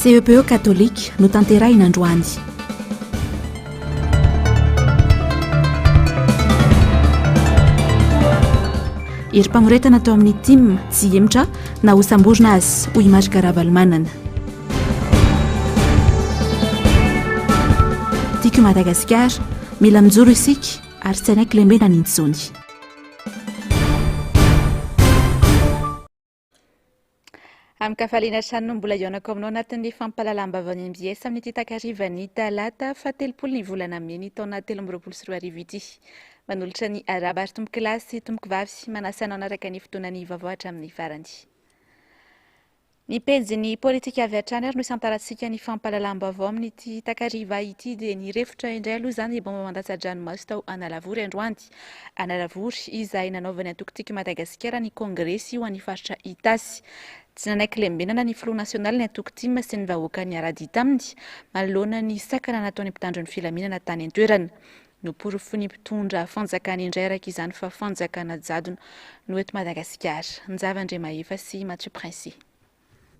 CEPE katolika no tanterahina androany. Ery mpamoretana atao amin'ny tim tsy emotra na ho samborona azy ho image karavalomanana. Tiako Madagasikara, mila mijoro isika ary tsy anaiky lembena nintsony. Amin'ny kafaliana trano no mbola ionako aminao anatin'ny fampalalam-bavany MBS amin'ny takarivan'ny talata 17 volana May ny taona 2024 ity. Manolotra ny araba ary tomboko kilasy tomboko vavy manasanao naraka ny fotoanany vavoatra amin'ny farany. Ny pejy politika avy hatrany ary no isantarantsika ny fampalalam-bavao amin'ity takariva ity dia ny refotra indray aloha izany bomba mandatsa-dranomasy tao Analavory androany. Analavory izay nanaovany antokotiko Madagasikara ny kongresy ho an'ny faritra Itasy. Tsy nanaiky lembenana ny Front National ny antoko-tima sy ny vahoaka ny arady taminy manoloana ny sakana nataony mpitandro ny filaminana tany an-toerana. Noporofo ny mpitondra fanjakana indray araka izany fa fanjakana jadona no eto Madagasikara. Nzavandre Mahefa sy Mathieu Prince.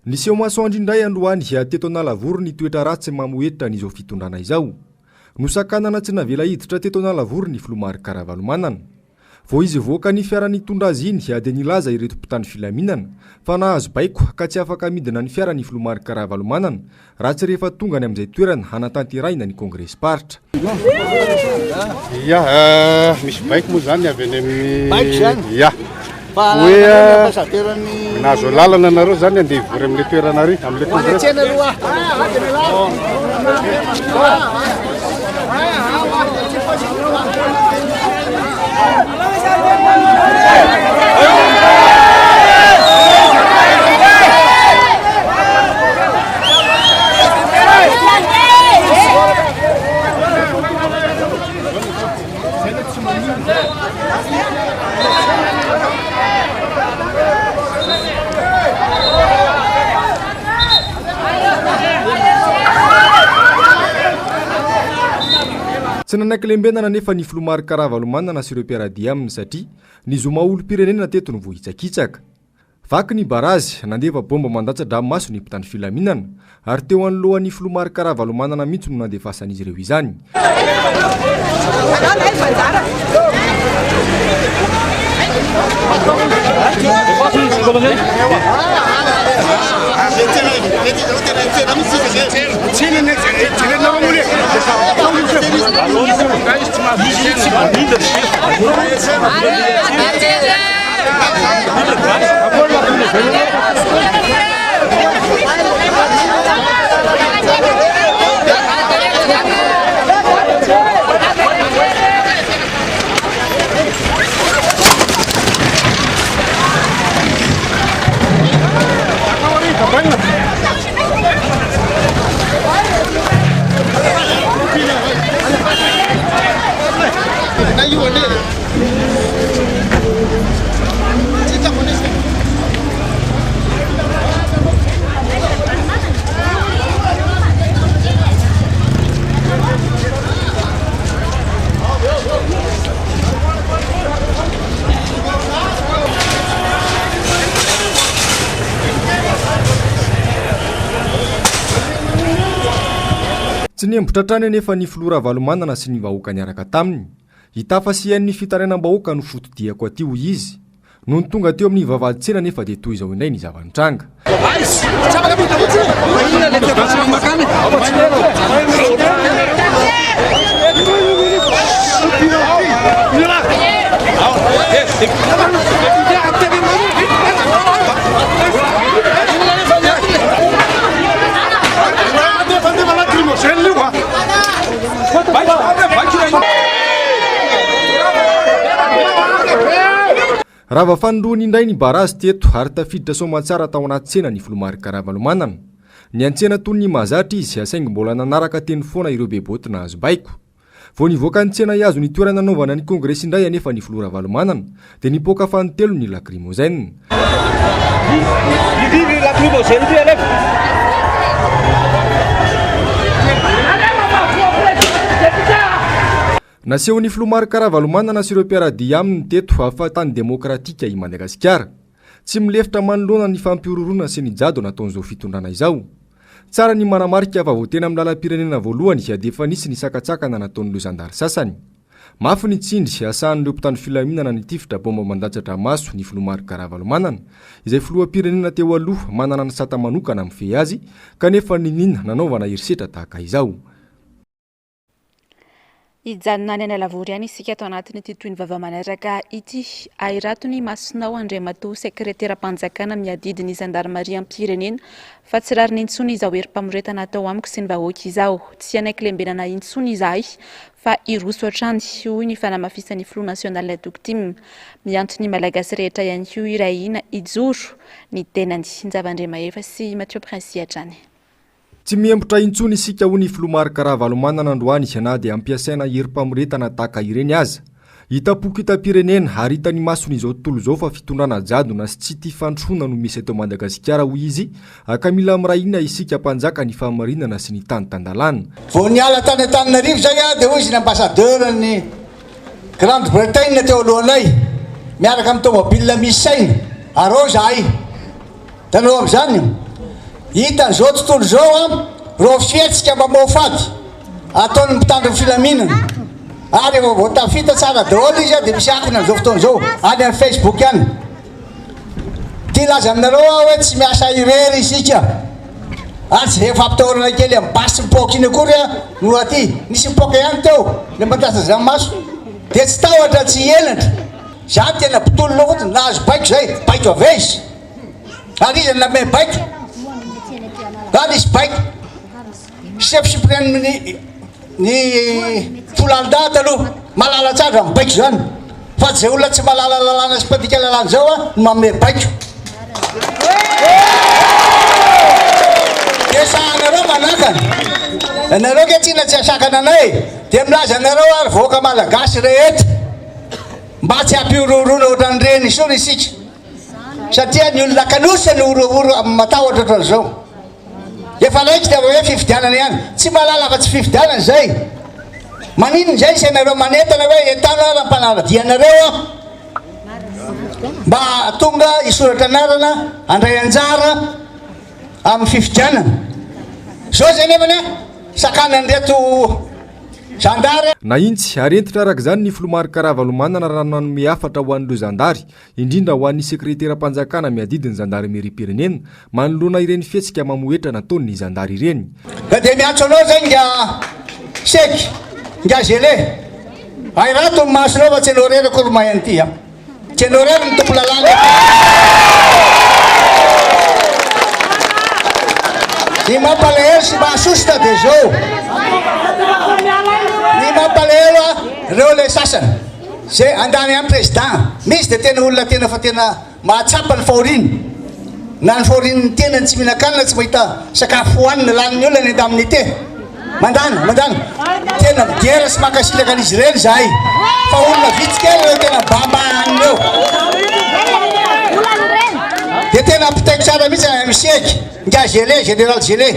Niseho masoandro indray androany teto Analavory ny toetra ratsy mamoetra n'izao fitondrana izao. Nosakanana tsy navela hiditra teto Analavory ny Filomary Karavalomanana. Vao izy voaka ny fiara nitondra azy iny dia nilaza ireto mpitandro filaminana fa nahazo baiko ka tsy afaka midina ny fiara ny Filomary Karavalomanana raha tsy rehefa tonga ny amin'izay toerana hanatanteraina ny kongresy paritra. Misy baiko moa zany avy any amin'ny baiko zany. Hoe nahazo lalana nareo zany andeha hivory amin'ny toerana ary amin'ny kongresy. Tsy nanaiky lembenana nefa ny Filomary Karavalomanana sy ireo mpiaradia aminy satria ny zoma olo-pirenena teto no vohitsakitsaka. Vaky ny barazy nandefa bomba mandatsa-dranomaso ny mpitandro filaminana ary teo anolohan'ny Filomary Karavalomanana mihitsy no nandefasan'izy ireo izany. Tsy nembotra trany nefa ny Filora Valomanana sy ny vahoaka niaraka taminy. Hitafasian'ny fitarainam-bahoaka no fotodiako atio izy. Noho ny tonga teo amin'ny vavahady-tsena nefa dia toy izao indray ny zava-nitranga. Raha vafandroany indray ny barazy teto ary tafiditra somatsara tao anaty tsena ny Filomary Karavalomanana. Ny antsena toy ny mahazatra izy asaingy mbola nanaraka teny foana ireo beboty nahazo baiko. Vao nivoaka ny tsena iazo ny toerana nanaovana ny kongresy indray anefa ny Filora Valomanana dia nipoaka fanotelo ny lacrymogène. Naseho ny Filomary Karavalomanana sy ireo mpiaradia aminy teto ahafatany demokratika i Madagasikara. Tsy milefitra manoloana ny fampiororona sy ny jado nataon'izao fitondrana izao. tsara ny manamarika fa vao tena amin'ny lalam-pirenena voalohany dia efa nisy ny sakatsakana nataon'ireo zandary sasany. Mafy ny tsindry asahan'ireo mpitandro filaminana ny tifitra bomba mandatsatra maso ny Filoha Karavalomanana izay filoham-pirenena teo aloha manana ny sata manokana mifehy azy kanefa ninina nanaovana herisetra tahaka izao. Hijanona any Alavory ihany isika atao anatin'ity toy ny vava manaraka ity. Airatony Masinao Andriamatoa sekretera-panjakana miadidy ny zandarmaria am-pirenena fa tsy rariny intsony izao herim-pamoretana atao amiko sy ny vahoaka izao. Tsy anaiky lembenana intsony izahay fa iroso hatrany hoy ny fanamafisan'ny Filoha Nasional Doktim. Miantony malagasy rehetra ihany koa irahina ijoro ny tenany. Nzavandrema efa sy Mathieu Prince hatrany. Tsy miembotra intsony isika ho ny Filoha Karavalomanana androany na dia ampiasaina herim-pamoretana tahaka ireny aza. Hitapoky hitam-pirenena ary hitany masony izao tontolo izao fa fitondrana jadona sy tsy tia fandrohana no misy eto Madagasikara hoy izy, ka mila mirahina isika mpanjaka ny famarinana sy ny tany tandalana. Vao niala tany Antananarivo zay dia hoy izy ny ambassadeur ny Grande Bretagne teo alohanay miaraka amin'ny tomobile misy saina arô zahay. Tanao amin'izany hita zao tontolo zao rô fietsika mamofady ataon'ny mpitandro filaminana ary vao tafita tsara daholo izy dia misy akona amin'izao fotoana zao any amin'ny Facebook any. Tia laza aminareo hoe tsy miasa irery isika ary tsy efa ampitahorana kely amin'ny basy mipoka iny akory no aty nisy mipoka ihany teo le matasa zamaso dia tsy tahotra tsy elatra zany tena pitolona fotsiny nahazo baiko zay baiko avy izy ary izy name baiko ary izy baiko chef suprême ny Folanda taloha malala tsara amin'ny baiko zany fa zay olona tsy malala lalàna sy mpadika lalàna zao no manome baiko. Dia sahanareo manakana anareo ke tsina tsy asakana anay dia milaza anareo ary voaka malagasy rehetra mba tsy hampioroorona ohatran'ireny isony isika satria ny olona kanosy ny orooro matahotra ohatran'izao. Efa laiko dia hoe fifidianana ihany tsy malala fa tsy fifidianana zay. Maninona zay sy anareo manentana hoe entana raha mpanaradianareo mba tonga isoratra anarana andray anjara amin'ny fifidianana. Zao zay nefany sakanany reto zandary. Na intsy arentitra araka izany ny Filoha Karavalomanana raha nanome hafatra ho an'ireo zandary indrindra ho an'ny sekretera-panjakana miadidy ny zandary mairie-pirenena manoloana ireny fihetsika mamoetra nataony ny zandary ireny. Ka dia miantso anao zay nga seky nga gele airato Masinao fa tsy anao rery akory mahany ity tsy anao rery ny tompo lalàna. Ny mampalahelo sy mahasositra dia zao ny mampalahelo reo le sasany zay andany amin'ny président misy dia tena olona tena fa tena mahatsapa ny fahoriny na ny fahoriny tenany tsy mihinan-kanina tsy mahita sakafo hohanina laniny olona ny andamin'ny te mandana tena midera sy makasitraka an'izy ireny zahay fa olona vitsikely reo tena bambaniny eo dia tena ampitaiko tsara mihitsy miseky nga gele général gele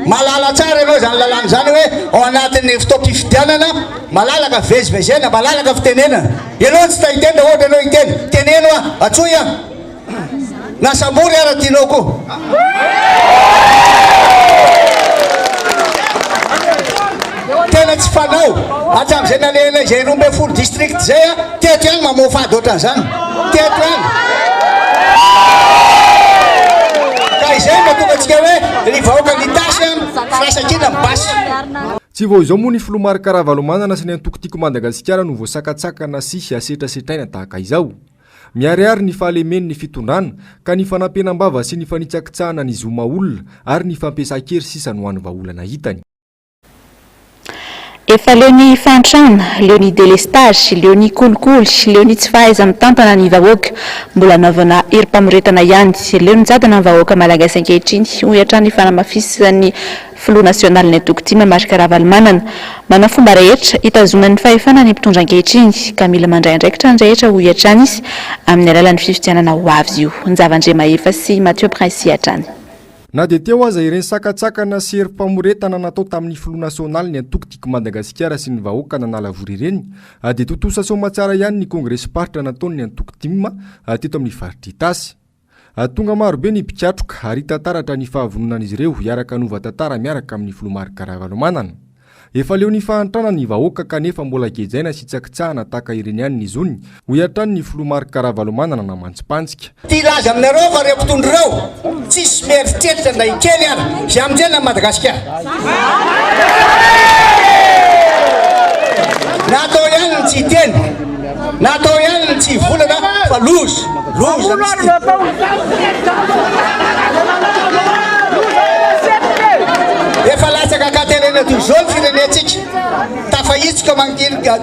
malala tsara ianao zany lalàna zany hoe ao anatin'ny fotoam-pifidianana malalaka vezivezena malalaka fitenenana ianao tsy tahitenda ohatra ianao hiteny teneno atsoy na sambory ara tianao koa. Tena tsy fanao hatram'izay nalena zay 12 district zay teto ihany mamofady ohatran'izany teto ihany ka izay mahatonga antsika hoe ry vahoaka ny tasy firasakina mibasy. Tsy vao izao moa ny Filoha Karavalomanana sy ny antokotiko Madagasikara no voasakatsakana sy asetrasetraina tahaka izao. Miariary ny fahalemeny ny fitondrana ka ny fanampenam-bava sy ny fanitsakitsahana ny zoma olona ary ny fampiasa-kery sisa no an'ny vahaolana hitany. Efa leo ny fantrana, leo ny délestage, leo ny kolikoly, leo ny tsy fahaiza mitantana ny vahoaka mbola anaovana herim-pamoretana ihany. Leo ny jadona ny vahoaka malagasy ankehitriny ho hatrany fanamafisany Filoha Nasional Doktim Karavalomanana manao fomba rehetra hitazomany fahefana ny mpitondra ankehitriny ka mila mandray andraikitra ny rehetra ho hatrany izy amin'ny alalan'ny fifidianana ho avy io. Nzavandrema efa sy Mathieu Prince hatrany. Na dia teo aza ireny sakatsakana sy herim-pamoretana natao tamin'ny Filoha Nasional ny antokotiko Madagasikara sy ny vahoaka nanalavory ireny dia totosa somatsara ihany ny kongresy paritra nataony ny antokotima teto amin'ny faritry tasy. tonga marobe ny mpikatroka ary tantaratra ny fahavononan'izy ireo hiaraka nova tantara miaraka amin'ny Filomarika Karavalomanana. Efa leo ny fahantrana ny vahoaka kanefa mbola gejaina sy tsakitsahana tahaka ireny ihany ny zony ho iatrany ny Filomarika Karavalomanana na mantsipantsika. Ty laza aminareo fa reo mpitondro reo tsisy meritreritra nday kely ary zay amin'izay na Madagasikara. Natao ihany ny tsy teny, natao ihany ny tsy volana fa loza misy efa latsaka katerena toy zao ny firenentsika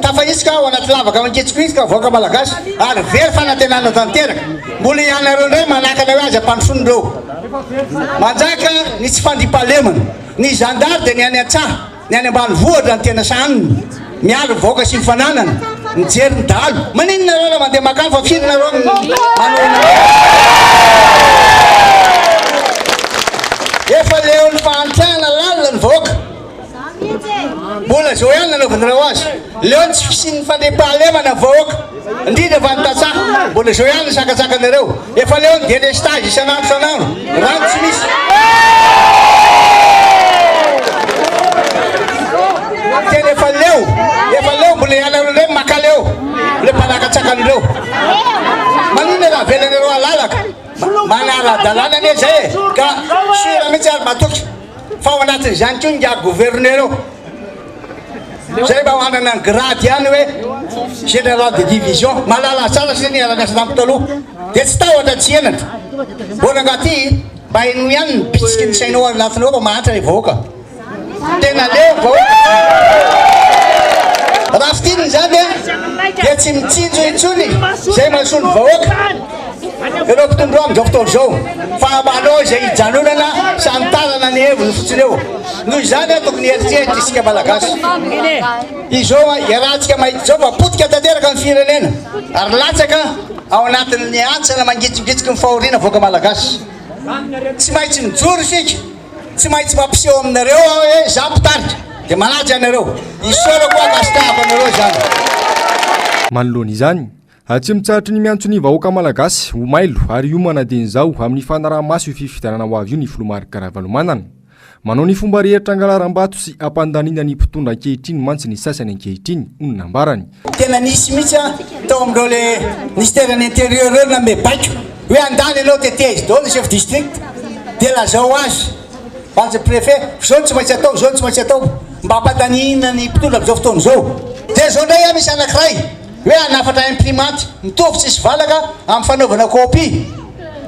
tafahisika ao anaty lavaka mankitsikoitsika voaka malagasy ary very fanantenana tanteraka mbola ianareo ndray manakana hoe azy ampandrofondreo manjaka ny tsy fandripahalemana ny gendarme dia ny any antsaha ny any ambany vohatra ny tena saniny mialo voaka sy mifananana mijery ny dalo maninona reo mandeha makany fa firy nareo manona efa leo ny fahantrana lalina ny voaka mbola zao ihany nanaovanareo azy leo ny tsy fisiny fandripahalemana voaka indrindra fa ny tatsaha mbola zao ihany ny sakatsakanareo efa leo ny délestage isanandro rano tsy misy tena efa leo mbola ianareo ndray makaleo le mpanakatsakanareo manina raha velanareo alalaka manara-dalàna ane zay ka sira mihitsy ary matoky fa ao anatin'izany koa ngia gouverneur eo zay mba hoanana ny grade ihany hoe général de division malala tsara sy niaraniasa tamin'ny taloha dia tsy tahotra tsy enatra mbola angaty mba ino ihany ny bitsiky ny sainao anatinao fa mahantra ny vahoaka tena leo vahoaka raha fitiny zany dia tsy mitsinjo intsony zay mahasony vahoaka ireo mpitondro amin'izao fotoana zao fa manao izay hijanonana sanitarana ny heviny fotsiny eo noho izany tokony eritreritry isika malagasy izao iarahantsika mahita zao fa potika tanteraka ny firenena ary latsaka ao anatin'ny antsana mangitsingitsika ny fahoriana voaka malagasy tsy maintsy mijoro isika tsy maintsy mampiseho aminareo hoe za mpitarika dia manaja anareo isorako akastahako anareo zany manoloana izany tsy mitsahatra ny miantso ny vahoaka malagasy ho mailo ary io manadin'izao amin'ny fanaraha-maso io fifidianana ho avy io ny Filomarika Karavalomanana manao ny fomba rehetra angalaram-bato sy ampandanina ny mpitondra ankehitriny mantsy ny sasany ankehitriny hono nambarany tena nisy mihitsy tao amin'ireo le ministère ny intérieur reo name baiko hoe andany anao teteizy dao ny chef district dia lazao azy vantse préfet zao tsy maintsy atao zao tsy maintsy atao mba ampandanina ny mpitondra amin'izao fotoana zao dia zao ndray misy anankiray hoe anafatra imprimante mitovy tsisy valaka amin'ny fanaovana copie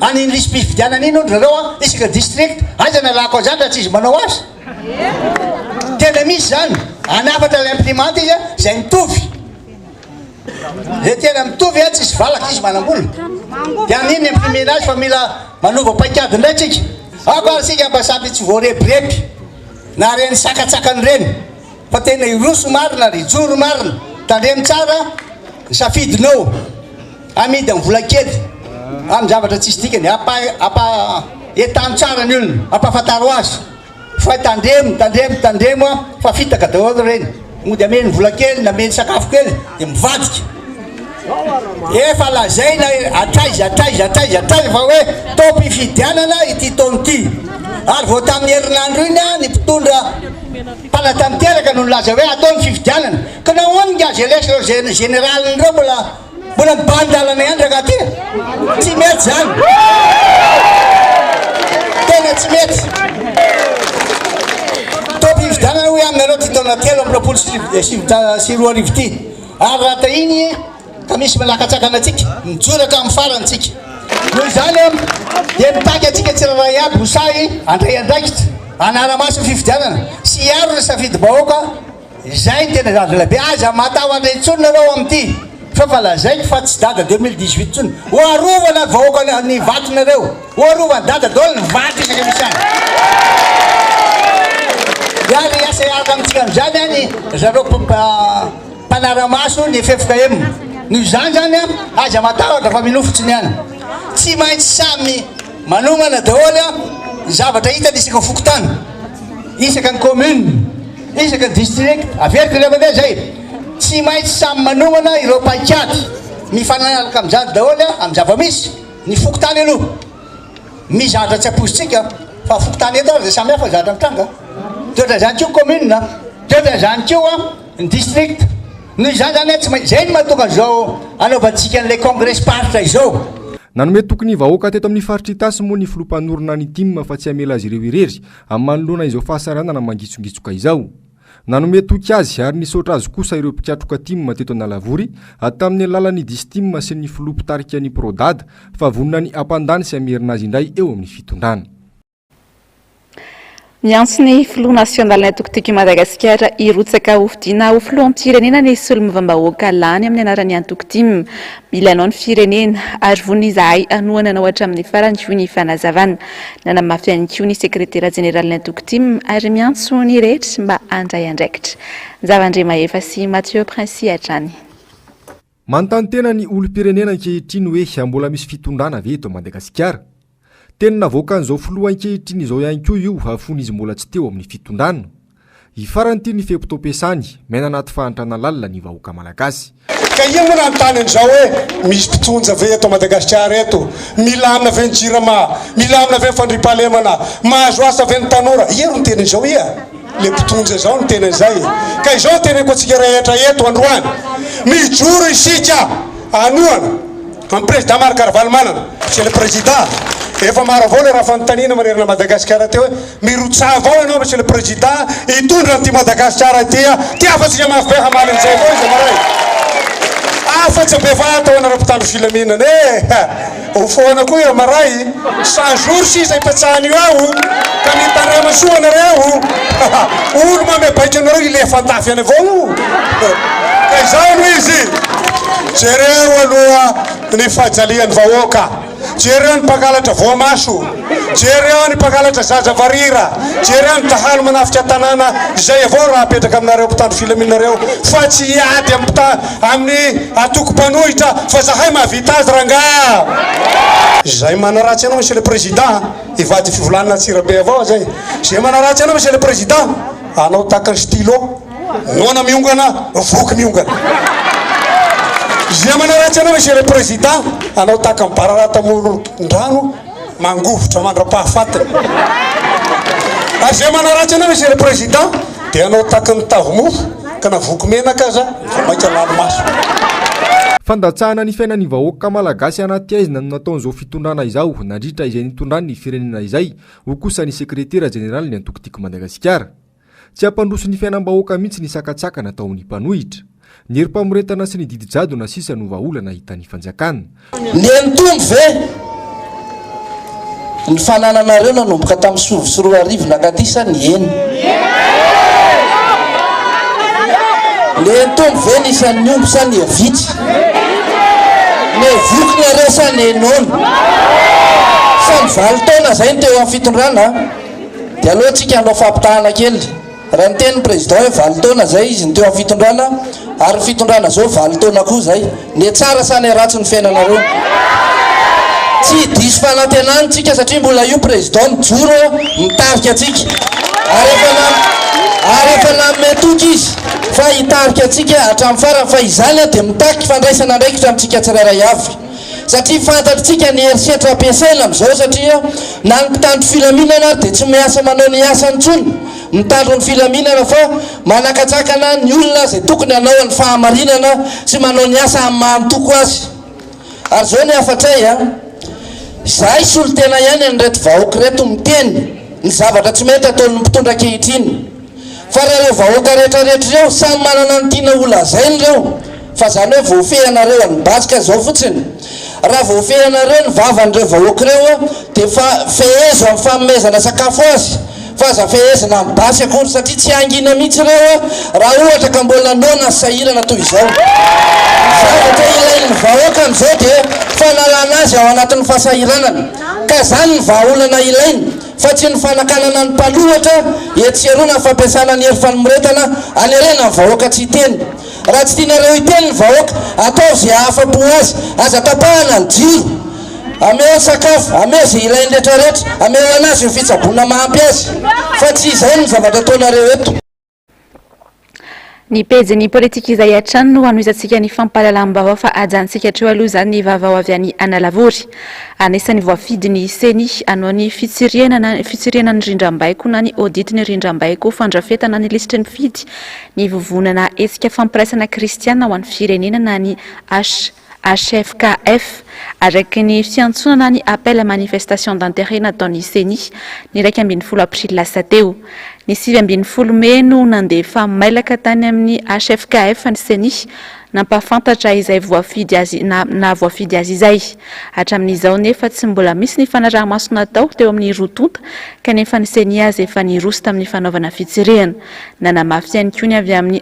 any lisy mpifidianana iny ondrareo isaka district aza nalako azany raha tsy izy manao azy tena misy zany anafatra la imprimante izy zay mitovy zay tena mitovy tsisy valaka izy manambolona dia amin'iny imprimena azy fa mila manova paikady indray tsika ako ary sika mba samby tsy voarebrepy na reny sakatsakany reny fa tena iroso marina ry joro marina tandremy tsara safidinao amidy amin'ny vola kely amin'ny zavatra tsisy dikany etano tsara ny olona ampafantaro azy fa tandremo fa fitaka daholo reny mody ameny vola kely na meny sakafo kely dia mivadika efa lazaina atraizy fa hoe tao mpifidianana ity taona ity ary vao tamin'ny herinandro iny ny mpitondra mpanatanteraka no laza hoe atao ny fifidianana ka nahoany gazy elesy généralindreo mbola mibandalana ihany raha ty tsy mety zany tena tsy mety tao mpifidianana hoe aminareo ty taona telo amin'ny roapolo sy roa arivo ty ary raha tahiny ka misy malakatsakana atsika mijoraka amin'ny farantsika noho izany dia mitaky atsika tsiraray aby hosay andray andraikitra anara-maso fifidianana sy iaro ny safidy bahoaka zay ny tena zazolabe aza matao andray intsony nareo amin'ity fa lazaiko fa tsy dada 2018 tsony hoarovana vahoaka ny vatinareo hoarovany dada dolo ny vaty isaka misy any ary asa iaraka amintsika amin'izany any zareo mpanara-maso ny fefoka emina noho izany zany aza matahotra fa minofotsiny any tsy maintsy samy manomana daholo ny zavatra hitany isaka fokotany isaka ny commune isaka ny district averiko le mandeha zay tsy maintsy samy manomana ireo paikady mifanaraka amin'izany daholo amin'ny zava-misy ny fokotany aloha mizatra tsy apositsika fa fokotany eto ary zay samy hafa zatra mitranga toetra zany keo commune toetra zany keo a district noho izany zany tsy zay ny mahatonga zao anaovantsika an'ilay congrès partre izao. Nanome tokony vahoaka teto amin'ny faritry tasy moa ny filompanorona ny tim fa tsy amela azy ireo irery amin'ny manoloana izao fahasaranana mangitsongitsoka izao. Nanome toky azy ary nisaotra azy kosa ireo mpiatroka tim teto Analavory tamin'ny alalan'ny distim sy ny filompitarika ny prodad fa vonona ny ampandany sy amerina azy indray eo amin'ny fitondrana. Miantso ny filoha nasionaly ny atokotoko Madagasikara irotsaka ho fidiana ho filohan'ny firenena ny solombavam-bahoaka lany amin'ny anaran'ny antokotim milanao ny firenena ary vonona izahay anoana anao hatramin'ny farany ny fanazavana nanamafy ihany koa ny sekretera jeneraly ny antokotim ary miantso ny rehetra mba handray andraikitra. Zavandre Mahefa sy Mathieu Prince hatrany. Manontany tena ny olom-pirenena ankehitriny hoe mbola misy fitondrana ve eto Madagasikara. Tena navoaka an'izao filoha ankehitriny izao ihany koa io hafony izy mbola tsy teo amin'ny fitondrana. Ifarany ty ny fepito-pesany mena anaty fahantrana lalina ny vahoaka malagasy. Ka io moa nanontany an'izao hoe misy mpitonja ve eto Madagasikara eto, milamina ve ny jirama, milamina ve ny fandriampahalemana, mahazo asa ve ny tanora. Io ny tena izao ia, le mpitonja zao ny tena izay. Ka izao tena ko antsika rehetra eto androany, mijoro isika anoana amin'ny président Marc Ravalomanana, c'est le président. Efa maro avao le raha fanontaniana manerana Madagasikara teo hoe mirotsa avao ianao monsieur le président hitondra an'ity Madagasikara ity ty afatsika mafy be hamaly an'izay avao izy maray afatsy be fa atao anareo mpitandro filaminana ho foana koa io maray 100 jours sisa ipatsahany io aho ka mitarema soa anareo olo mamebaika anareo ilefa antafy any avao ka izao no izy jereo aloha ny fahajalian'ny vahoaka jereo ny mpangalatra voamaso jereo ny mpangalatra zaza varira jereo ny dahalo manafika tanàna izay avao raha apetraka aminareo mpitandro filaminareo fa tsy ady amin'ny atoko-panohitra fa zahay mahavita azy ranga zay manaratsy anao monsieur le président ivady fivolanana tsirabe avao zay zay manaratsy anao monsieur le président anao takany stylo nona miongana voky miongana zay manaratsy anao monsieur le président anao taka mibararata moron-drano mangovotra mandra-pahafatiny ary zay manaratsy anao monsieur le président dia anao taka ny tavomofo ka navoky menaka za maika lanomaso. Fandatsahana ny fiainan'ny vahoaka malagasy anaty aizina no nataon'izao fitondrana izao nandritra izay nitondrany ny firenena izay ho kosa ny sekretera jeneraly ny antokotiko Madagasikara. Tsy ampandroso ny fiainam-bahoaka mihitsy ny sakatsaka nataon'ny mpanohitra. Ny herim-pamoretana sy ny didijado na sisa no vahaolana hitan'ny fanjakana. Ny entombo ve ny fanananareo nanomboka tamin'ny sovy sy roa arivo nakatisa ny eny. Ny entombo ve ny isan'ny ombo sa ny avitsy. Ny voky nareo sa ny enona. Fa ny valo taona zay ny teo amin'ny fitondrana dia aloha tsika hanao fampitahana kely. Raha ny tenin'ny président hoe valo taona zay izy ny teo amin'ny fitondrana ary fitondrana zao valo taona koa zay ny tsara sa ny ratsy ny fiainanareo. Tsy diso fanantenantsika satria mbola io président mijoro mitarika atsika ary efa nametoky izy fa hitarika atsika hatramin'ny farany fa izany dia mitaky fandraisana ndraikitra amintsika tsirairay avy satria fantatritsika ny herisetra ampiasaina amin'izao satria na ny mpitandro filaminana dia tsy miasa manao ny asany intsony mitandro ny filaminana fa manakatsakana ny olona zay tokony hanao ny fahamarinana sy manao ny asa amin'ny mahantoko azy. Ary zao ny afatray zahay solo tena ihany anyreto vahoaka reto miteny ny zavatra tsy mety ataon'ny mpitondra ankehitriny fa raha reo vahoaka rehetrarehetra reo samy manana ny tiana olazainy reo fa zany hoe voafehanareo any basika zao fotsiny raha voafehanareo ny vavan'ireo vahoaka reo dia fa fehezo amin'ny fanomezana sakafo azy fa aza fehezana amin'ny basy akory satria tsy angina mihitsy reo raha ohatra ka mbola nona sahirana toy izao. Zavatra ilain'ny vahoaka amin'izao dia fanalana azy ao anatin'ny fahasahiranana ka zany ny vahaolana ilainy fa tsy ny fanakanana ny mpalohatra hetserona ny fampiasana ny hery fanomoretana anerena ny vahoaka tsy hiteny. Raha tsy tianareo hiteny ny vahoaka atao zay afa-po azy aza tapahana ny jiro ameo sakafo ameo zay ilainy rehetrarehetra ameo anazy ny fitsaboana mahampy azy fa tsy izay ny zavatra ataonareo eto. Ny pejy politika izay hatrany no hanoizantsika ny fampahalalam-baovao fa ajantsika hatreo aloha izany ny vaovao avy any Analavory. Anisan'ny voafidy ny seny hanao ny fitsiriana ny rindram-baiko na ny audit ny rindram-baiko fandrafetana ny lisitry ny fidy ny vovonana hetsika fampiraisana kristiana ho an'ny firenena na ny HFKF araky ny fiantsonana ny appel à manifestation d'intérêt nataony seny ny 12 aprily lasa teo. Ny 20 Mey no nandefa mailaka tany amin'ny HFKF ny seny nampafantatra izay voafidy azy na voafidy azy izay. Hatramin'izao nefa tsy mbola misy ny fanaraha-maso natao teo amin'ny rotonta kanefa ny seny azy efa niroso tamin'ny fanaovana fitsirihana. Nanamafy ihany koa ny avy amin'ny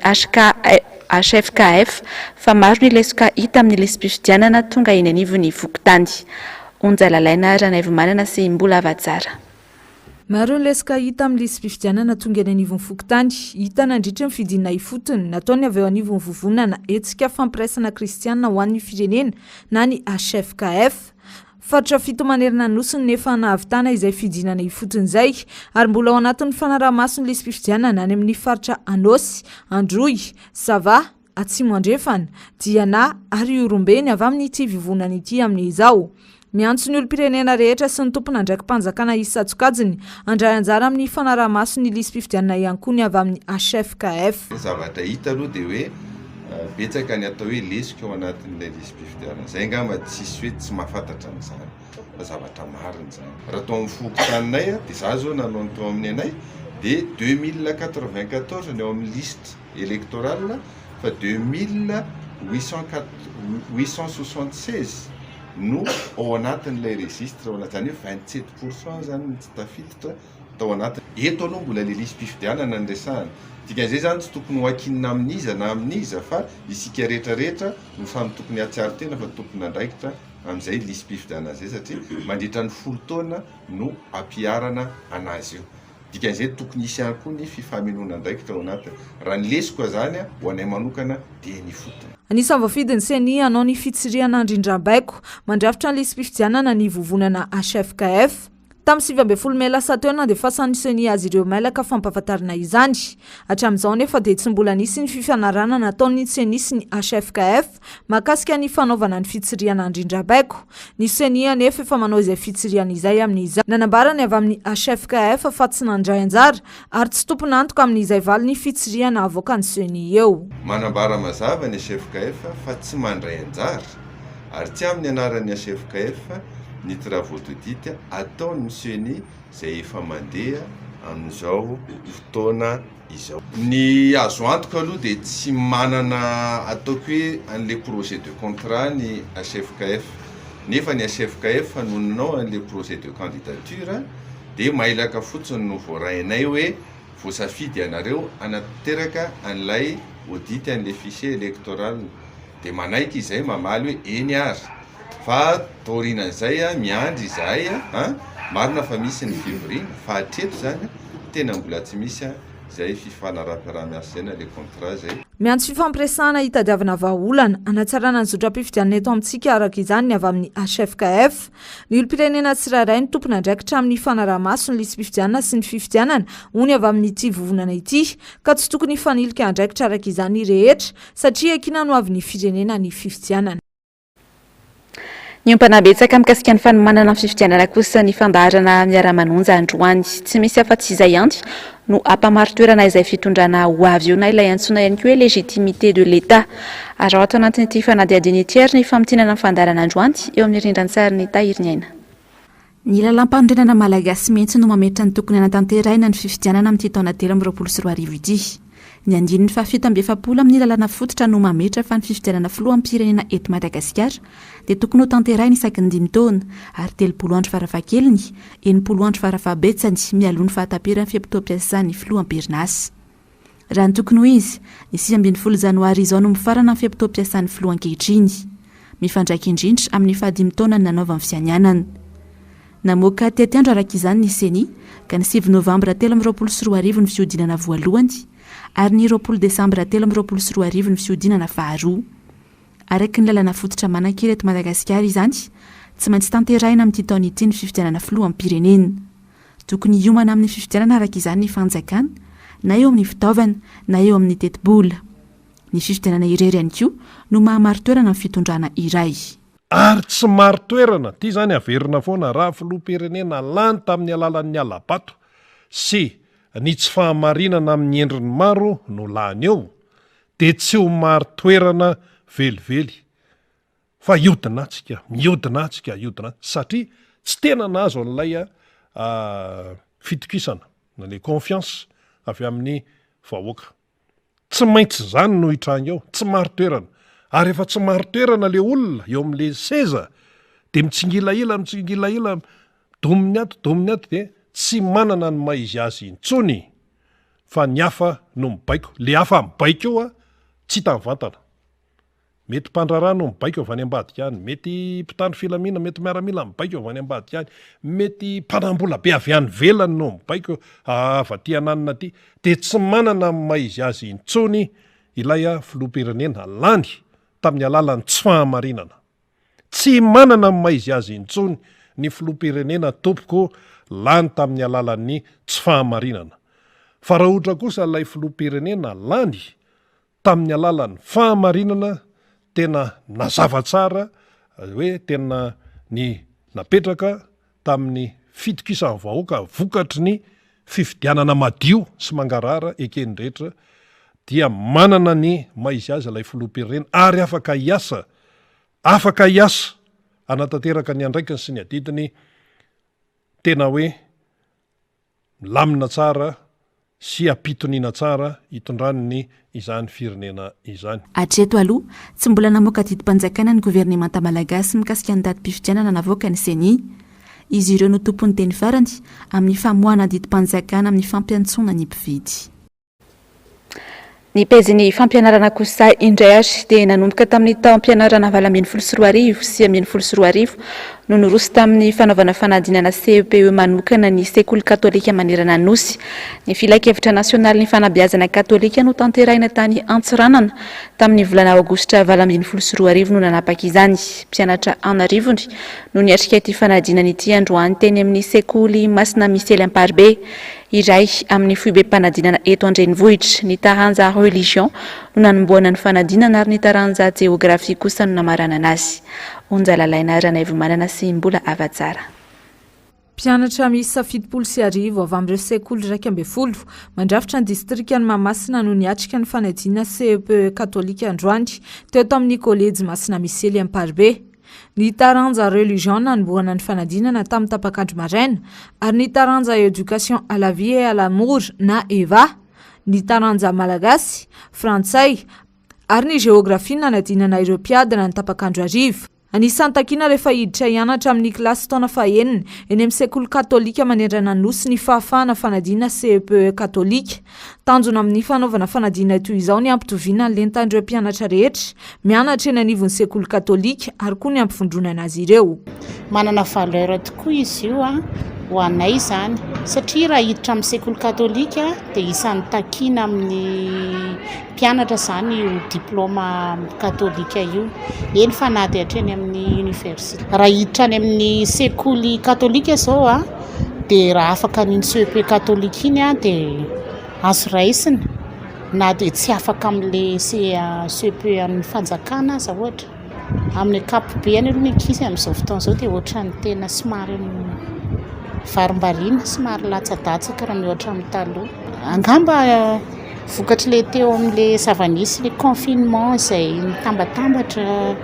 HFKF fa maro ny lesoka hita amin'ny lesbifidianana tonga eny anivony vokotany. Onjalalaina Ranaivomanana sy mbola avatsara. Maro ny lesoka hita amin'ny lesbifidianana tonga eny anivony vokotany, hita nandritra ny fidinana ifotony nataony avy eo anivony vovonana hetsika fampiraisana kristiana ho an'ny firenena na ny HFKF. Faritra 7 manerana nosiny nefa nahavitana izay fidinana ifotony izay ary mbola ao anatin'ny fanaraha-masony lesbifidianana any amin'ny faritra Anosy, Androy, Sava, Atsimo Andrefana, Diana ary Orombeny avy amin'ity vivonana ity amin'izao. Miantso ny olom-pirenena rehetra sy ny tompona andraiki-panjakana Isatsokajiny andray anjara amin'ny fanaraha-masony lesbifidianana ihany koa ny avy amin'ny HFKF. Zavatra hita aloha dia hoe betsaka ny atao hoe lesika ao anatin'ilay lesbifidianana. Zay angamba tsisy hoe tsy mahafantatra an'izany fa zavatra marina zany. Raha tao amin'ny fokotaninay dia za zao nanao ny tao amin'ny anay dia 2094 ny ao amin'ny liste électorale fa 2876 no ao anatin'ilay registre zany hoe 27% zany tsy tafiditra tao anatiny. Eto aloha mbola le lesbifidianana nresahana. Dikan'izay zany tsy tokony ho akinina amin'iza na amin'iza fa isika rehetrarehetra no samy tokony hatsiaro tena fa tokony andraikitra amin'izay lesbifidianana zay satria mandritra ny 10 taona no ampiarana anazy io. Dikan'izay tokony isy ihany koa ny fifaminona andraikitra ao anatiny. Raha ny lesiko zany ho anay manokana dia ny fotona. Anisan'ny voafidin'ny seny hanao ny fitsirihana rindram-baiko mandrafitra ny lesbifidianana ny vovonana HFKF. Tamin'ny 7 Mey lasa teo nandefasan'ny seny azy ireo mailaka fampahafantarana izany. Hatramin'izao nefa dia tsy mbola nisy ny fifanarana nataon'ny seny sy ny HFKF mahakasika ny fanaovana ny fitsirihana rindram-baiko. Ny seny anefa efa manao izay fitsirihana izay amin'izay. Nanambarany avy amin'ny HFKF fa tsy nandray anjara ary tsy tompona antoka amin'izay valy ny fitsirihana avoaka ny seny eo. Manambara mazava ny HFKF fa tsy mandray anjara ary tsy amin'ny anaran'ny HFKF ny travaux d'audit ataony monsieur zay efa mandeha amin'izao fotoana izao. Ny azo antoka aloha dia tsy manana ataoko hoe an'le projet de contrat ny HFKF nefa ny HFKF fanononao an'le projet de candidature dia mailaka fotsiny no voarainay hoe voasafidy ianareo anateraka an'ilay audit an'le fichier électoral dia manaiky izay mamaly hoe eny ary fa taorinan'izay miandry izahay marina fa misy ny février fa hatreto zany tena mbola tsy misy zay fifanaraha-piarahamiasa zay na le contrat zay. Miantso fifampiresahana hitadiavana vahaolana anatsarana ny zotram-pifidianana eto amintsika araka izany ny avy amin'ny HFKF. Ny olom-pirenena tsirairay ny tompona andraikitra amin'ny fanaraha-maso ny lesbifidianana sy ny fifidianana ony avy amin'ity vovonana ity ka tsy tokony fanilika andraikitra araka izany rehetra satria akina no avy ny firenena ny fifidianana. Ny ompanabetsaka mikasika ny fanomanana amin'ny fifidianana kosa ny fandaharana miara-manonja androany tsy misy afa-tsy izay ihany no ampamaro toerana izay fitondrana ho avy eo na ilay antsoina ihany koa hoe légitimité de l'État. Ary ao ato anatin'ity fanadiadiny ity ary ny famotinana amin'ny fandaharana androany eo amin'ny rindran-tsary Tahiriny Aina. Ny lalam-panorenana malagasy mihitsy no mametra ny tokony anatanterahina ny fifidianana amin'ity taona 2024 ity. Ny andininy fa 770 amin'ny lalana fototra no mametra fa ny fifidianana filoham-pirenena eto Madagasikara dia tokony ho tanterahina isaky ny 5 taona ary 30 andro farafahakeliny 80 andro farafahabetsany mialohan'ny fahatapera ny fiapitoam-piasan'ny filoham-perinasa. Raha ny tokony ho izy, ny 20 Janoary izao no mifarana ny fiapitoam-piasan'ny filohan-kehitriny, mifandraika indrindra amin'ny faha 5 taona ny nanaovan'ny fianianana. Namoaka teatiandro araka izany ny seny ka ny 7 Novambra 2024 ny fiodinana voalohany ary ny 20 Desambra 2024 ny fiodinana faharoa. Araka ny lalana fototra manan-kely eto Madagasikara izany, tsy maintsy tanterahina amin'ity taona ity ny fifidianana filoham-pirenena. Tokony hiomana amin'ny fifidianana araka izany ny fanjakana, na eo amin'ny fitaovana, na eo amin'ny teti-bola. ny fifidianana irery ihany koa no mahamaro toerana ny fitondrana iray. Ary tsy maro toerana ity zany averina foana raha filoha-pirenena lany tamin'ny alalan'ny alabato sy ny tsy fahamarinana amin'ny endriny maro no lany eo dia tsy ho maro toerana velively fa iodina atsika satria tsy tena nahazo an'ilay fitokisana na le confiance avy amin'ny vahoaka. Tsy maintsy zany no hitranga eo, tsy maro toerana. Ary efa tsy maro toerana le olona eo amin'le seza dia mitsingilaila dominy ato dia tsy manana ny maizy azy intsony fa ny hafa no mibaiko. Le hafa mibaiko eo tsy hita mivantana. Mety mpandrarà no mibaiko avy any ambadika any, mety mpitandro filamina, mety miaramila mibaiko avy any ambadika any, mety mpanambola be avy any velany no mibaiko avaty ananina aty, dia tsy manana ny maizy azy intsony ilay filoha-pirenena lany tamin'ny alalan'ny tsy fahamarinana. Tsy manana ny maizy azy intsony ny filoha-pirenena tompoko lany tamin'ny alalan'ny tsy fahamarinana. Fa raha ohatra kosa ilay filoha-pirenena lany tamin'ny alalan'ny fahamarinana, tena nazava tsara hoe tena ny napetraka tamin'ny fitokisan'ny vahoaka vokatry ny fifidianana madio sy mangarara ekeny rehetra, dia manana ny maizy azy ilay filoha-pirenena ary afaka hiasa anatanteraka ny andraikiny sy ny adidiny tena hoe milamina tsara sy ampitoniana tsara hitondrany izany firenena izany. Hatreto aloha tsy mbola namoaka didim-panjakana ny governemanta malagasy mikasika ny datim-pifidianana navoaka ny CENI. Izy ireo no tompon'ny teny farany amin'ny famoahana didim-panjakana amin'ny fampiantsoana ny mpividy. Ny pejiny fampianarana kosa indray ary dia nanomboka tamin'ny taom-pianarana 2024 sy 2025 no noroso tamin'ny fanaovana fanadinana CEPE manokana ny sekoly katolika manerana Nosy. Ny filakevitra nasionaly ny fanabeazana katolika no tanterahina tany Antsiranana tamin'ny volana aogositra 2024 no nanapaka izany. Mpianatra anarivony no niatrika ity fanadinana ity androany teny amin'ny sekoly Masina Misely Amparibe iray amin'ny foibe-panadinana eto Andrenivohitra. Ny taranja religion no nanomboana ny fanadinana ary ny taranja geografia kosa no namarana anazy. Onjalalaina Ranaivo Manana sy mbola avatsara. Mpianatra miisa 70 avy amin'ireo sekoly 12 mandrafitra ny distrikany Mahamasina no niatrika ny fanadinana CEPE katolika androany teo tamin'ny kolejy Masina Misely Amparibe. Ny taranja religion nanomboana ny fanadinana tamin'ny tapakandro maraina ary ny taranja éducation à la vie et à l'amour na EVA, ny taranja malagasy, frantsay ary ny géographie nanadinana ireo mpiadana ny tapakandro arivo. Anisan'ny takiana rehefa hiditra hianatra amin'ny kilasy taona fahaenina eny amin'ny sekoly katolika manerana Nosy ny fahafahana fanadinana CEPE katolika. Tanjona amin'ny fanaovana fanadinana toy izao ny ampitoviana ny lentan'ireo mpianatra rehetra mianatra eny anivon'ny sekoly katolika ary koa ny ampifondronana azy ireo. Manana valeur tokoa izy io ho anay izany satria raha hiditra amin'ny sekoly katolika dia isan'ny takiana amin'ny mpianatra izany io diplôma katolika io. Eny fanady hatreny amin'ny université. Raha hiditra any amin'ny sekoly katolika izao dia raha afaka ny CEPE katolika iny dia azo raisina na dia tsy afaka amin'le CEPE amin'ny fanjakana aza ohatra. Amin'ny ankapobeny aloha ny ankizy amin'izao fotoana izao dia ohatran'ny tena somary varimbariana, somary latsa-datsaka raha mihoatra amin'ny taloha. Angamba vokatry le teo amin'le zava-nisy le confinement izay nitambatambatra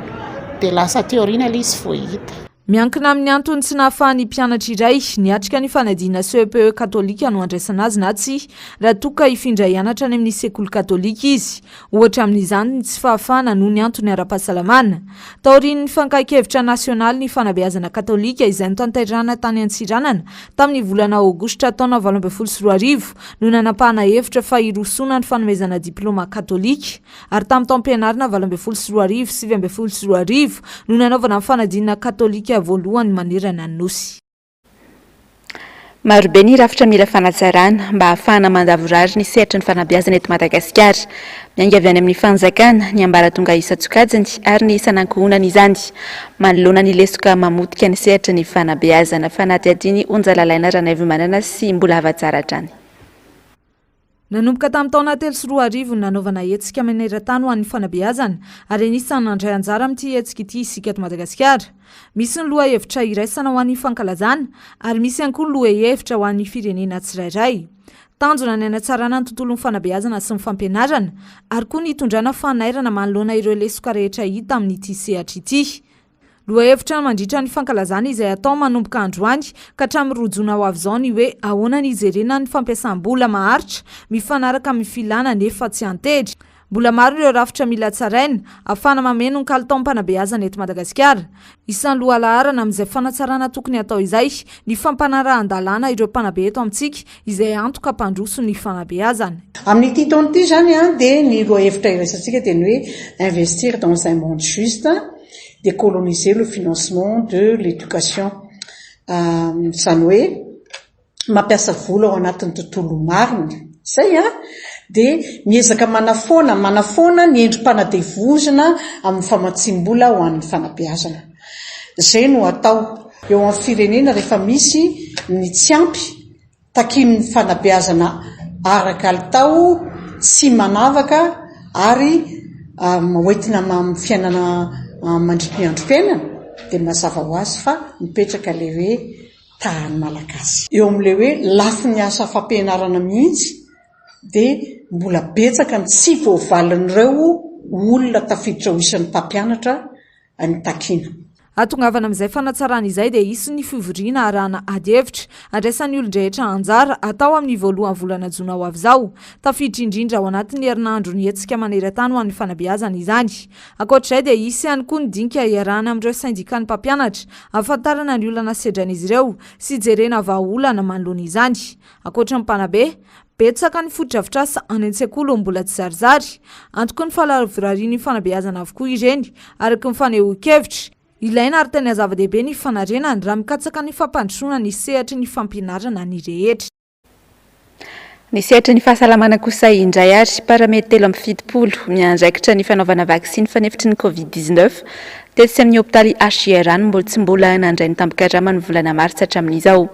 dia lasa teoriana ilay izy vao hita. Miankina amin'ny antony tsy nahafahan'ny mpianatra iray niatrika ny fanadinana CEPE katolika no andraisana azy na tsy raha toka hifindra hianatra any amin'ny sekoly katolika izy. Ohatra amin'izany ny tsy fahafahana noho ny antony ara-pahasalamana. Taorian'ny fankahikevitra nasionaly ny fanabeazana katolika izay notanterahana tany Antsiranana tamin'ny volana aogositra taona 2024 no nanapahana hevitra fa hirosona ny fanomezana diplôma katolika ary tamin'ny taom-pianarana 2024 sy 2025 no nanaovana fanadinana katolika voalohany manerana Nosy. Marobe ny rafitra mila fanatsarana mba ahafahana mandavorary ny sehatra ny fanabeazana eto Madagasikara. Mianga avy any amin'ny fanjakana ny ambaratonga isa-tsokajiny ary ny isanankohonana izany. Manoloana ny lesoka mamotika ny sehatra ny fanabeazana. Fanaty adiny Onjalalaina Ranaivo Manana sy mbola avatsara hatrany. nanomboka tamin'ny taona 3 nanaovana hetsika maneran-tany ho an'ny fanabeazana ary anisany nandray anjara amin'ity hetsika ity isika eto Madagasikara. Misy ny loha hevitra iraisana ho an'ny fankalazana ary misy ihany koa ny loha hevitra ho an'ny firenena tsirairay. Tanjona ny anatsarana ny tontolon'ny fanabeazana sy ny fampianarana ary koa ny hitondrana fanairana manoloana ireo lesoka rehetra hita amin'ity sehatra ity. Lohahevitra mandritra ny fankalazana izay atao manomboka androany ka hatramin'ny rojona ho avy izao ny hoe ahoana ny hijerena ny fampiasam-bola maharitra mifanaraka amin'ny filana nefa tsy antedry. Mbola maro ireo rafitra mila tsaraina ahafahana mameno ny kalitaom-panabeazana eto Madagasikara. Isan'ny lohalaharana amin'izay fanatsarana tokony atao izay ny fampanarahan-dalàna ireo mpanabe eto amintsika izay antoka hampandroso ny fanabeazana. Amin'ity taona ity zany dia ny lohahevitra iraisantsika dia ny hoe investir dans un monde juste, décoloniser le financement de l'éducation. Zany hoe mampiasa vola ao anatin'ny tontolo marina. Zay dia miezaka manafoana ny endrim-panadevozana amin'ny famatsim-bola ho an'ny fanabeazana. Zay no atao eo amin'ny firenena rehefa misy ny tsy ampy takin'ny fanabeazana ara-kalitao tsy manavaka ary hoentina amin'ny fiainana mandritry ny androm-piainana dia mazava ho azy fa mipetraka le hoe tahany malagasy. Eo amin'le hoe lafy ny asa fampianarana mihitsy dia mbola betsaka ny tsy voavalin'ireo olona tafiditra ho isan'ny mpampianatra ny takiana. Atongavana amin'izay fanatsarana izay dia isy ny fivoriana arahana ady-hevitra andraisan'ny olon-drehetra anjara atao amin'ny voalohan'ny volana jona ho avy izao. Tafiditra indrindra ao anatin'ny herinandro ny hetsika maneran-tany ho an'ny fanabeazana izany. Ankoatr'izay dia isy ihany koa ny dinika iarahana amin'ireo syndicat-ny mpampianatra ahafantarana ny olana sedran'izy ireo sy jerena vahaolana manoloana izany. Ankoatra ny mpanabe, betsaka ny foto-drafitrasa any an-tsekoly mbola tsy zarizary. Antoka ny fahalavorarian'ny fanabeazana avokoa ireny araka ny fanehoan-kevitra. Ilaina ary tena zava-dehibe ny fanarenana raha mikatsaka ny fampandrosoana ny sehatry ny fampianarana ny rehetra. Ny sehatry ny fahasalamana kosa indray ary paramety 7 miandraikitra ny fanaovana vaksiny fanefitry ny Covid-19 tetsy amin'ny hopitaly HIRA mbola nandray ny tampokarama ny volana martsa hatramin'izao.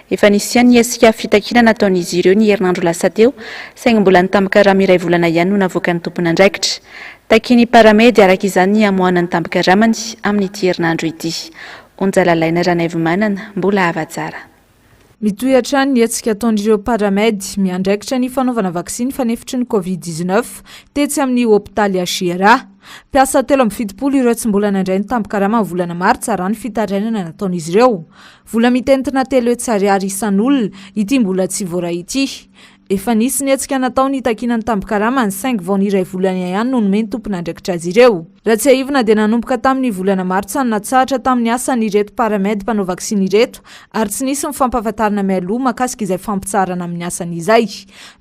Efa nisy ihany ny hetsika fitakina nataon'izy ireo ny herinandro lasa teo saingy mbola ny tampokarama iray volana ihany no navoaka ny tompon'andraikitra. Takiny paramedy araka izany ny amoahana ny tampokaramany amin'ity herinandro ity. Onjalalaina Ranaivomanana mbola hava tsara. Mitohatra ny hetsika ataon'ireo paramedy miandraikitra ny fanaovana vaksiny fanefitry ny Covid-19 tetsy amin'ny hopitaly HIRA. Piasa 7 ireo tsy mbola nandray ny tampokarama volana martsa raha ny fitarainana nataon'izy ireo. Vola mitentina 3 ariary isan'olona ity mbola tsy voara ity. Efa nisy ny hetsika natao ny takiana ny tampokarama ny 5 vao ny iray volana ihany no nomeny tompon'andraikitra azy ireo. Raha tsy ahivana dia nanomboka tamin'ny volana martsa natsahatra tamin'ny asa ny ireto paramedy mpanao vaksiny ireto ary tsy nisy mifmpahafantarana mialoha makasika izay fampitsarana amin'ny asan'izay.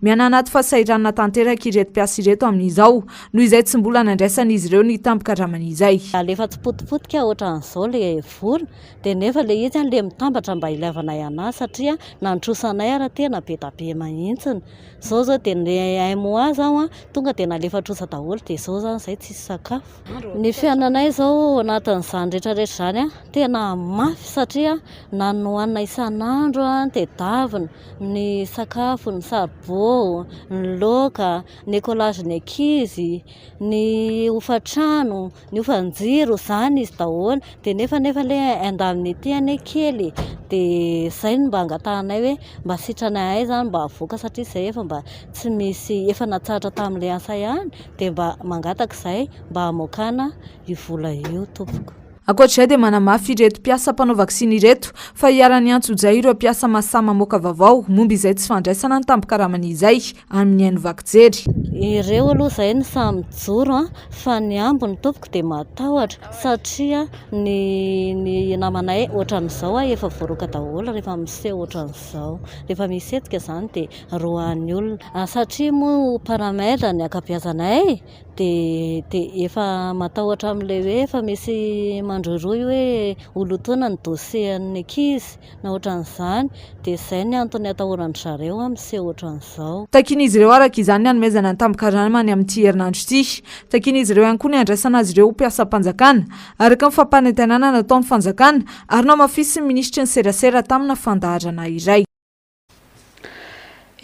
Miana anaty fahasahiranana tanteraka ireto mpiasa ireto amin'izao noho izay tsy mbola nandraisan'izy ireo ny tampokaramana Alefa tsy potipotika ohatran'izao le vola dia nefa le izy le mitambatra mba ilaivana ihana satria nantrosanay ara tena be da be mahitsy. Zao dia ny mois zao tonga dia nalefa trosa daholo dia zao zany izay tsisy sakafo. Ny fiainanay zao anatin'izany rehetrarehetra zany tena mafy satria na nohanina isan'andro dia davina ny sakafo, ny saribô, ny laoka, ny ekolazin'ny ankizy, ny hofatrano, ny hofanjiro zany izy daholo dia nefa le andamin'ny ety any kely dia izay mba angatahanay hoe mba sitranay ay zany mba avoaka satria izay efa mba tsy misy efa natsahatra tamin'ilay asa ihany dia mba mangataka izay mba hamoakana io vola io tompoko. Ankoatr'izay dia manamafy ireto mpiasa mpanao vaksiny ireto fa hiarany antso-jay ireo mpiasa masama mamoaka vaovao momba izay tsy fandraisana ny tampokaramana izay amin'ny haino vakijery. Ireo aloha izay ny samy joro fa ny ambiny tompoko dia matahotra satria ny namanay ohatran'izao efa voaroka daholo rehefa miseho ohatran'izao. Rehefa misetika izany dia rohan'ny olona satria moa paramètre ny akabeazanay dia efa matahotra amin'ilay hoe efa misy mandroroy hoe olotoana ny dosiean'ny ankizy na ohatran'izany dia izay ny antony atahorany zareo miseho ohatran'izao. Takin'izy ireo araka izany ny hanomezana ny tampokaramany amin'ity herinandro ity. Takin'izy ireo ihany koa ny andraisana azy ireo mpiasam-panjakana araka ny fampanantenana nataon'ny fanjakana ary namafisy ny minisitry ny serasera tamina fandaharana iray.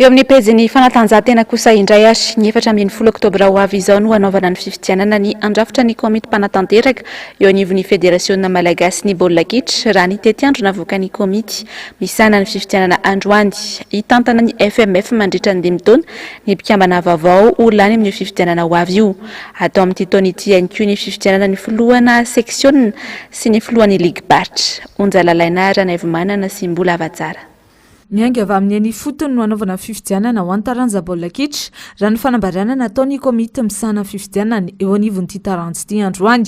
eo amin'ny pejy fanatanjahantena kosa indray azy ny 4 oktobra ho avy izao no hanaovana ny fifidianana ny andrafitra ny komity mpanatanteraka eo anivon'ny federasiona malagasy ny baolina kitra raha ny tetiandro navoaka ny komity misana ny fifidianana androany hitantana ny FMF mandritra ny 5 taona ny mpikambana vaovao ho lany amin'ny fifidianana ho avy io atao amin'ny taona ity ihany koa ny fifidianana ny filohana section sy ny filohan'ny ligue batra onjalalaina ranaivomanana sy mbola avatsara miainga avy amin'ny any fotony no anaovana fifidianana ho antaranja baolina kitra raha ny fanambarana nataony komity misana fifidianana eo anivon'ity taranjy ity androany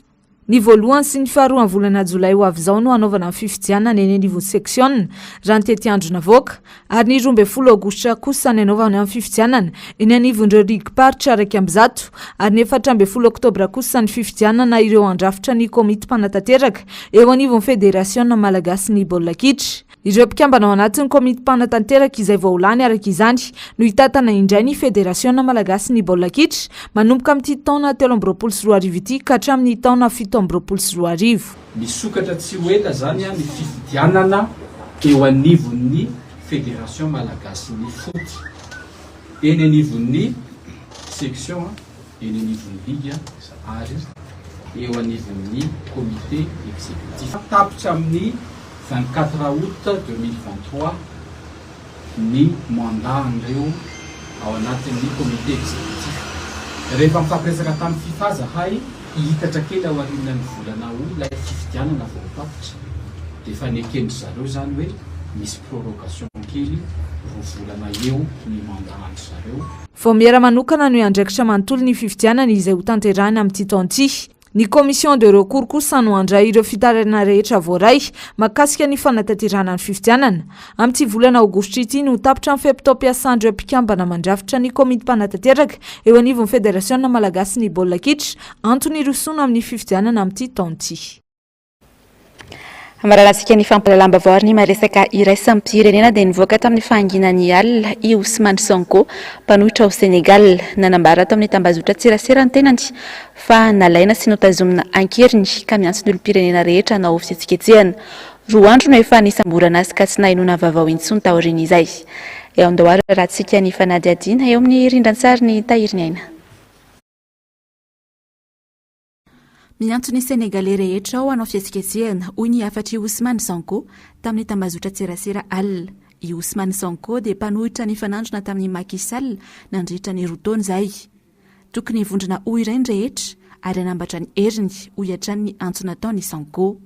ny voalohany sy ny faharoa volana jolay ho avy izao no anaovana fifidianana eny anivon'ny section raha ny tetiandro navoaka ary ny 12 aogositra kosa ny anaovana amin'ny fifidianana eny anivon'ireo ligue paritra araiky amby zato ary ny 14 oktobra kosa ny fifidianana ireo andrafitra ny komity mpanatanteraka eo anivon'ny federasiona malagasy ny baolina kitra ireo mpikambana ao anatin'ny komity mpanatanteraka izay voaolany araka izany no hitatana indray ny federasiona malagasy ny baolina kitra manomboka amin'ity taona 2024 ity ka hatramin'ny taona 2024 misokatra tsy hoela zany ny fifidianana eo anivon'ny federation malagasy ny foot eny anivon'ny section eny anivon'ny ligue ary eo anivon'ny comité exécutif tapitra amin'ny 24 août 2023 ny mandat an'ireo ao anatin'ny comité exécutif rehefa mifampiresaka tamin'ny FIFA zahay hitatra kely ao aorian'ny volana ho ilay fifidianana voatapitra dia efa nekendry zareo zany hoe misy prorogation kely roa volana eo ny mandat andry zareo vao miara manokana no andraikitra manontolo ny fifidianana izay ho tanterahina amin'ity taon'ity ny commission de recours kosa no andray ireo fitarana rehetra voaray makasika ny fanatanterahana ny fifidianana amin'ity volana aogositra ity no tapitra amin'ny fepitaom-piasandreo mpikambana mandrafitra ny komity mpanatanteraka eo anivon'ny federasiona malagasy ny baolina kitra antony rosoana amin'ny fifidianana amin'ity taon'ity Amararantsika ny fampalalambavao ny maresaka iraisampirenena dia nivoaka tamin'ny fahanginan'ny alina i Ousmane Sonko mpanohitra ao Senegal nanambara tamin'ny tambazotra tserasera ny tenany fa nalaina sy notazomina ankeriny ka miantso ny olom-pirenena rehetra na ofitsiketsehana roa andro no efa nisamborana azy ka tsy nahinona vaovao intsony taoriana izay eo andohary rahantsika ny fanadiadiana eo amin'ny rindran-tsary ny tahiriny aina miantso ny Senegalais rehetra ao anao fihetsiketsehana hoy ny afatry Ousmane Sonko tamin'ny tambazotra tserasera alina i Ousmane Sonko dia mpanohitra ny fanandrona tamin'ny Macky Sall nandritra ny roa taona izay tokony hivondrona ho iray ny rehetra ary anambatra ny heriny ho hiatrany ny antso nataony Sonko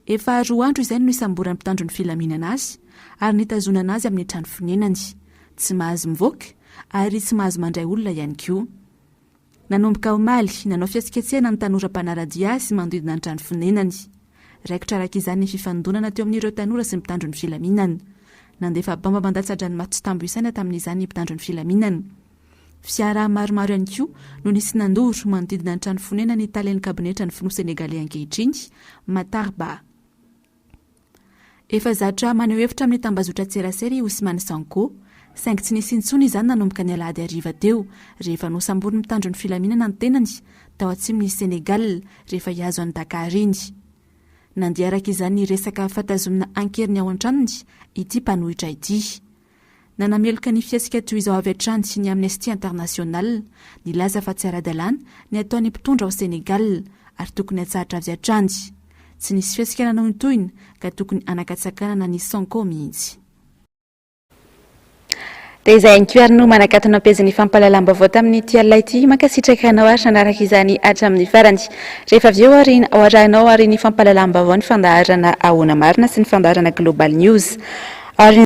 efa roa andro izay no isamborany mpitandro ny filaminana azy ary nitazonana azy amin'ny trano fonenany tsy mahazo mivoaka ary tsy mahazo mandray olona ihany koa nanomboka omaly nanao fihetsiketsehana ny tanora mpanaradia sy mandodina ny trano fonenany raikitra araka izany ny fifandonana teo amin'ireo tanora sy mpitandro ny filaminana nandefa bamba mandatsadrany matotsitambo isaina tamin'izany ny mpitandro ny filaminana fiara maromaro ihany koa no nisy nandoro manodidina ny trano fonenany talian'ny kabinetra ny finoa Senegalais ankehitriny Matarba efa zatra maneho hevitra amin'ny tambazotra tserasera i Ousmane Sonko saingy tsy nisy intsony izany nanomboka ny alahady ariva teo rehefa nosambory mitandro ny filaminana ny tenany tao atsimony Senegal rehefa hiazo any Dakar iny nandeha araka izany ny resaka fatazomina ankeriny ao an-tranony ity mpanohitra ity nanameloka ny fiasika toy izao avy hatrany sy ny Amnesty International nilaza fa tsy ara-dalàna ny ataony mpitondra ao Senegal ary tokony hatsahatra avy hatrany tsy nisy fiasika nanao ny toyiny ka tokony anakatsakanana ny Sonko mihitsy dia izay ihany koa ary no manakatona ampezin'ny fampalalambavao tamin'ny tialina ity mankasitraka anao ary nanaraka izany hatramin'ny farany rehefa avy eo ary aoarahanao ary ny fampalalambavao ny fandaharana ahoana marina sy ny fandaharana Global News ary